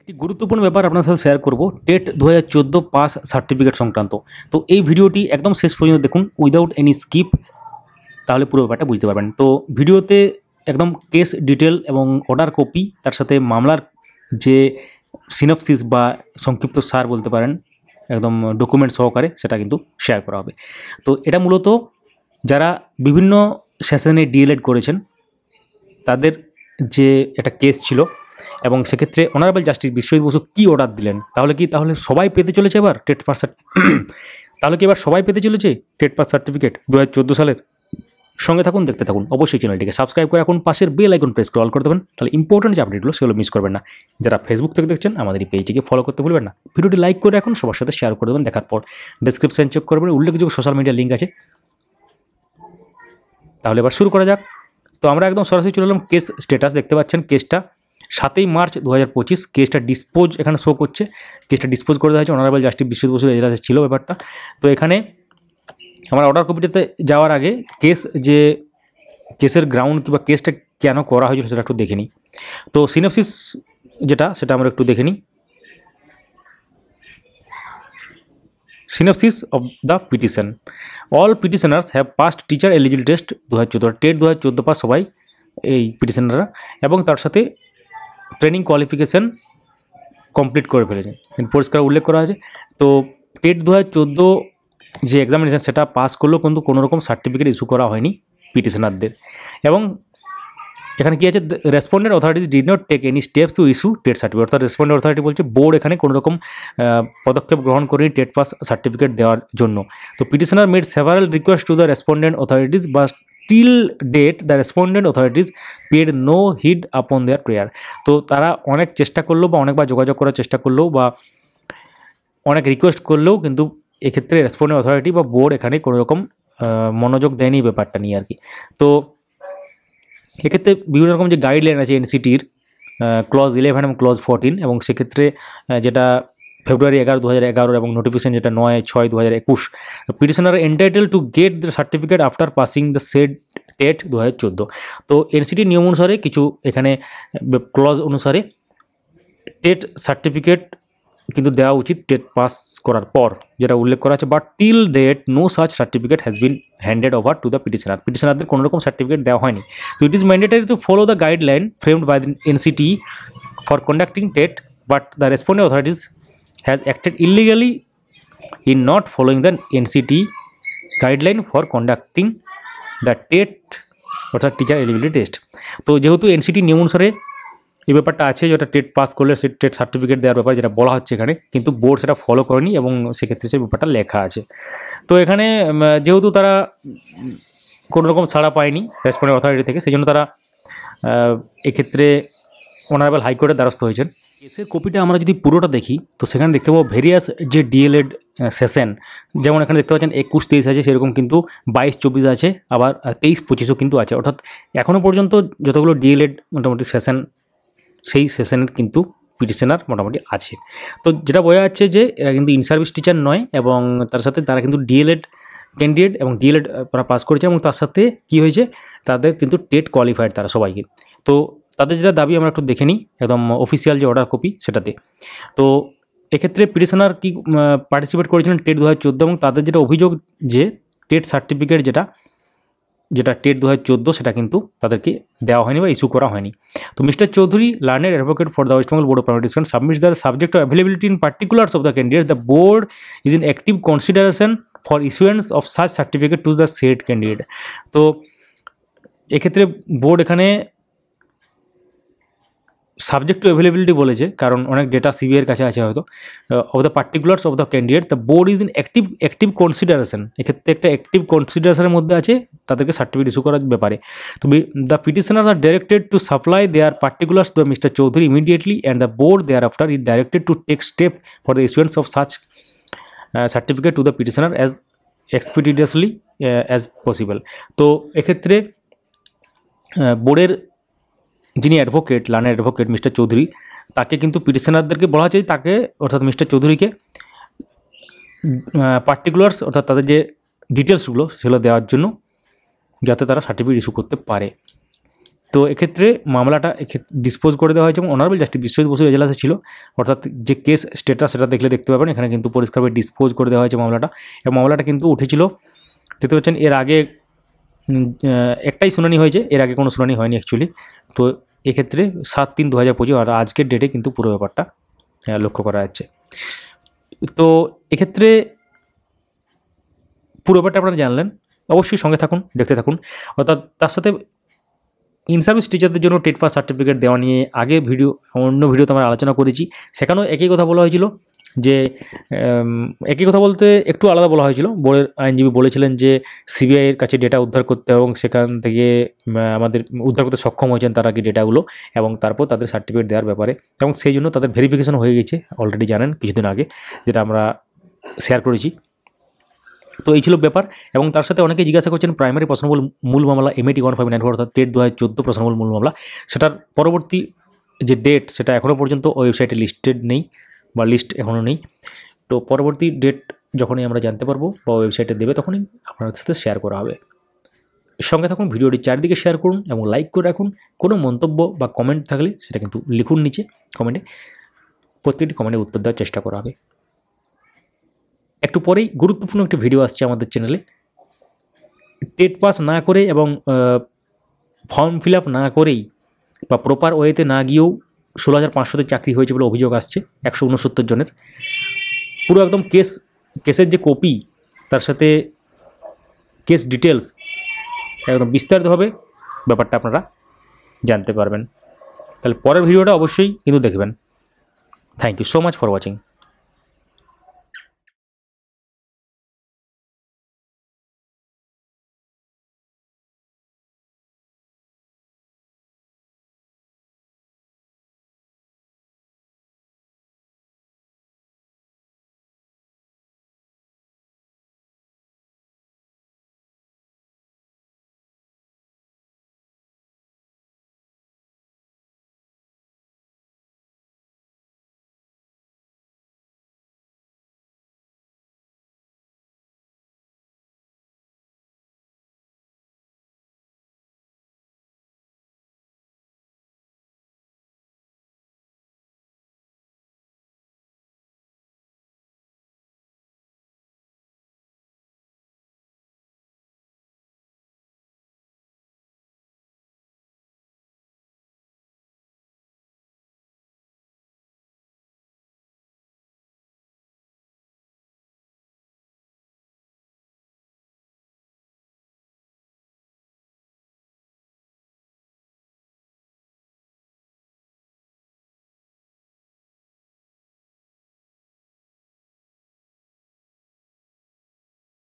একটি গুরুত্বপূর্ণ ব্যাপার আপনার সাথে শেয়ার করব টেট 2014 পাস সার্টিফিকেট সংক্রান্ত। তো এই ভিডিওটি একদম শেষ পর্যন্ত দেখুন উইদাউট এনি স্কিপ, তাহলে পুরো ব্যাপারটা বুঝতে পারবেন। তো ভিডিওতে একদম কেস ডিটেল এবং অর্ডার কপি, তার সাথে মামলার যে সিনপসিস বা সংক্ষিপ্ত সার বলতে পারেন, একদম ডকুমেন্ট সহকারে সেটা কিন্তু শেয়ার করা হবে। তো এটা মূলত যারা বিভিন্ন সেশনে ডিএলএড করেছেন তাদের যে একটা কেস ছিল, এবং সেক্ষেত্রে অনারেবল জাস্টিস বিশ্বজিৎ বসু কী অর্ডার দিলেন, তাহলে সবাই পেতে চলেছে এবার টেট পাস তাহলে কি এবার সবাই পেতে চলেছে টেট পাস সার্টিফিকেট 2014 সালের? সঙ্গে থাকুন, দেখতে থাকুন। অবশ্যই চ্যানেলটিকে সাবস্ক্রাইব করে এখন পাশের বেল আইকন প্রেস করে অল করে দেবেন, তাহলে ইম্পর্টেন্ট যে আপডেটগুলো সেগুলো মিস করবেন না। যারা ফেসবুক থেকে দেখছেন আমাদের এই পেজটিকে ফলো করতে ভুলবেন না। ভিডিওটি লাইক করে এখন সবার সাথে শেয়ার করে দেবেন। দেখার পর ডেসক্রিপশন চেক করবেন, উল্লেখযোগ্য সোশ্যাল মিডিয়া লিঙ্ক আছে। তাহলে এবার শুরু করা যাক। তো আমরা একদম সরাসরি চলে এলাম কেস স্ট্যাটাস। দেখতে পাচ্ছেন কেসটা 7ই মার্চ 2025, কেসটা ডিসপোজ এখানে শো করছে। কেসটা ডিসপোজ করে দেওয়া হয়েছে, অনারেবল জাস্টিস বিশ্বজিৎ বসুর এজলাসে ছিল ব্যাপারটা। তো এখানে আমরা অর্ডার কপিটাতে যাওয়ার আগে কেসের গ্রাউন্ড কিংবা কেসটা কেন করা হয়েছিল সেটা একটু দেখে নিই। তো সিনপসিস সেটা আমরা একটু দেখে নিই। Synopsis of the petition. All petitioners have passed teacher eligibility test 2014 TET 2014 pass সবাই এই পিটিশনাররা, এবং তার সাথে ট্রেনিং কোয়ালিফিকেশান কমপ্লিট করে ফেলেছেন, পরিষ্কার উল্লেখ করা আছে। তো টেট 2014 যে এক্সামিনেশান সেটা পাস করলেও কিন্তু কোনো রকম সার্টিফিকেট ইস্যু করা হয়নি পিটিশনারদের। এবং এখানে কি আছে, respondent authorities did not take any steps to issue TET certificate. অর্থাৎ রেসপন্ডেন্ট অথরিটি বলছে বোর্ড এখানে কোনো রকম পদক্ষেপ গ্রহণ করেনি টেট পাস সার্টিফিকেট দেওয়ার জন্য। তো petitioner made several request to the respondent authorities, but till date the respondent authorities paid no heed upon their prayer. তো তারা অনেক চেষ্টা করলেও বা অনেকবার যোগাযোগ করার চেষ্টা করলেও বা অনেক রিকোয়েস্ট করলেও কিন্তু এক্ষেত্রে রেসপন্ডেন্ট অথরিটি বা বোর্ড এখানে কোনো রকম মনোযোগ দেয়নি ব্যাপারটা নিয়ে আর কি। তো এক্ষেত্রে বিভিন্ন রকম যে গাইডলাইন আছে এনসিটির ক্লজ 11 এবং ক্লজ 14, এবং সেক্ষেত্রে যেটা ফেব্রুয়ারি 11, 2011 এবং নোটিফিকেশন যেটা 9/6/2021, petitioner entitle to get the certificate after passing the said TET 2014। তো এনসিটির নিয়ম অনুসারে কিছু এখানে ক্লজ অনুসারে টেট সার্টিফিকেট কিন্তু দেওয়া উচিত টেট পাস করার পর, যেটা উল্লেখ করা আছে। But till date no such certificate has been handed over to the পিটিশনারদের কোনো রকম সার্টিফিকেট দেওয়া হয়নি। তো it is mandatory to follow the guideline framed by the NCT for conducting TET, but the respondent authorities has acted illegally in not following the NCT guideline for conducting the TET, অর্থাৎ teacher eligibility test. তো যেহেতু NCT নিয়ম অনুসারে এই ব্যাপারটা আছে, যেটা TET pass করলে সে টেট সার্টিফিকেট দেওয়ার ব্যাপারে যেটা বলা হচ্ছে এখানে, কিন্তু বোর্ড সেটা ফলো করেনি এবং সেক্ষেত্রে সেই ব্যাপারটা লেখা আছে। তো এখানে যেহেতু তারা কোনো রকম ছাড়া পায়নি রেসপন্ডেন্ট অথরিটি থেকে, সেই জন্য তারা এক্ষেত্রে অনারেবল হাইকোর্টের দ্বারস্থ হয়েছেন। কেসের কপিটা আমরা যদি পুরোটা দেখি তো সেখানে দেখতে পাবো ভেরিয়াস যে ডিএলএড সেশন, যেমন এখানে দেখতে পাচ্ছেন 21-23 আছে, সেরকম কিন্তু 22-24 আছে, আবার 23-25ও কিন্তু আছে। অর্থাৎ এখনও পর্যন্ত যতগুলো ডিএলএড মোটামুটি সেশন, সেই সেশনের কিন্তু পিটিশনার মোটামুটি আছে। তো যেটা বোঝা যাচ্ছে যে এরা কিন্তু ইন সার্ভিস টিচার নয়, এবং তার সাথে তারা কিন্তু ডিএলএড ক্যান্ডিডেট এবং ডিএলএড পাস করেছে, এবং তার সাথে কী হয়েছে, তাদের কিন্তু টেট কোয়ালিফাইড তারা সবাইকে। তো তাদের যেটা দাবি আমরা একটু দেখে নিই একদম অফিসিয়াল যে অর্ডার কপি সেটাতে। তো এক্ষেত্রে পিটিশনার কি পার্টিসিপেট করেছিলেন টেট 2014, এবং তাদের যেটা অভিযোগ যে টেট সার্টিফিকেট যেটা টেট 2014 সেটা কিন্তু তাদেরকে দেওয়া হয়নি বা ইস্যু করা হয়নি। তো mister Chowdhury, learned advocate for the West Bengal board of primary education, submits the subject of availability in particulars of the candidates, the board is in active consideration for issuance of such certificate to the shed candidate. তো এক্ষেত্রে board এখানে subject to availability বলেছে, কারণ অনেক data সিবিআইয়ের কাছে আছে হয়তো। Of the particulars of the candidate, the board is in active consideration, এক্ষেত্রে একটা অ্যাক্টিভ কনসিডারেশনের মধ্যে আছে তাদেরকে সার্টিফিকেট ইস্যু করার ব্যাপারে। তো the petitioners are directed to supply their particulars to mister Chowdhury immediately, and the board thereafter is directed to take step for the issuance of such certificate to the petitioner as expeditiously as possible. তো এক্ষেত্রে বোর্ডের যিনি advocate, learned advocate mister Chowdhury, তাকে কিন্তু পিটিশনারদেরকে বলা হচ্ছে তাকে, অর্থাৎ মিস্টার চৌধুরীকে পার্টিকুলার্স অর্থাৎ তাদের যে ডিটেলসগুলো সেগুলো দেওয়ার জন্য, যাতে তারা সার্টিফিকেট ইস্যু করতে পারে। তো এক্ষেত্রে মামলাটা ডিসপোজ করে দেওয়া হয়েছে এবং অনারেবল জাস্টিস বিশ্বজিৎ বসু এজলাসে ছিল, অর্থাৎ যে কেস স্টেটাস সেটা দেখলে দেখতে পাবেন এখানে কিন্তু পরিষ্কারভাবে ডিসপোজ করে দেওয়া হয়েছে মামলাটা। এবং মামলাটা কিন্তু উঠেছিল, দেখতে পাচ্ছেন এর আগে একটাই শুনানি হয়েছে, এর আগে কোনো শুনানি হয়নি অ্যাকচুয়ালি। তো এক্ষেত্রে 7/3/2025 আর আজকের ডেটে কিন্তু পুরো ব্যাপারটা লক্ষ্য করা যাচ্ছে। তো এক্ষেত্রে পুরো ব্যাপারটা আপনারা জানলেন, অবশ্যই সঙ্গে থাকুন, দেখতে থাকুন। অর্থাৎ তার সাথে ইন সার্ভিস টিচারদের জন্য টেট পাস সার্টিফিকেট দেওয়া নিয়ে আগে অন্য ভিডিওতে আমরা আলোচনা করেছি, সেখানেও একই কথা বলা হয়েছিল যে একই কথা বলতে একটু আলাদা বলা হয়েছিল। বোর্ডের আইনজীবী বলেছিলেন যে সিবিআইয়ের কাছে ডেটা উদ্ধার করতে এবং সেখান থেকে আমাদের উদ্ধার করতে সক্ষম হয়েছেন তারা কি ডেটাগুলো, এবং তারপর তাদের সার্টিফিকেট দেওয়ার ব্যাপারে, এবং সেই জন্য তাদের ভেরিফিকেশন হয়ে গেছে অলরেডি, জানেন কিছুদিন আগে, যেটা আমরা শেয়ার করেছি। তো এই ছিল ব্যাপার। এবং তার সাথে অনেকে জিজ্ঞাসা করছেন প্রাইমারি প্রশ্নমূল মূল মামলা MAT 1594 অর্থাৎ টেট 2014 প্রশ্নমূল মূল মামলা, সেটার পরবর্তী যে ডেট সেটা এখনও পর্যন্ত ওয়েবসাইটে লিস্টেড নেই বা লিস্ট এখনও নেই। তো পরবর্তী ডেট যখনই আমরা জানতে পারবো বা ওয়েবসাইটে দেবে তখনই আপনাদের সাথে শেয়ার করা হবে। সঙ্গে থাকুন, ভিডিওটি চারদিকে শেয়ার করুন এবং লাইক করে রাখুন। কোনো মন্তব্য বা কমেন্ট থাকলে সেটা কিন্তু লিখুন নিচে কমেন্টে, প্রত্যেকটি কমেন্টে উত্তর দেওয়ার চেষ্টা করা হবে। একটু পরেই গুরুত্বপূর্ণ একটি ভিডিও আসছে আমাদের চ্যানেলে। টেট পাস না করে এবং ফর্ম ফিল আপ না করেই বা প্রপার ওয়েতে না গিয়েও 16,500 চাকরি হয়েছে বলে অভিযোগ আসছে 169 জনের। পুরো একদম কেসের যে কপি, তার সাথে কেস ডিটেলস একদম বিস্তারিতভাবে ব্যাপারটা আপনারা জানতে পারবেন। তাহলে পরের ভিডিওটা অবশ্যই কিন্তু দেখবেন। Thank you so much for watching.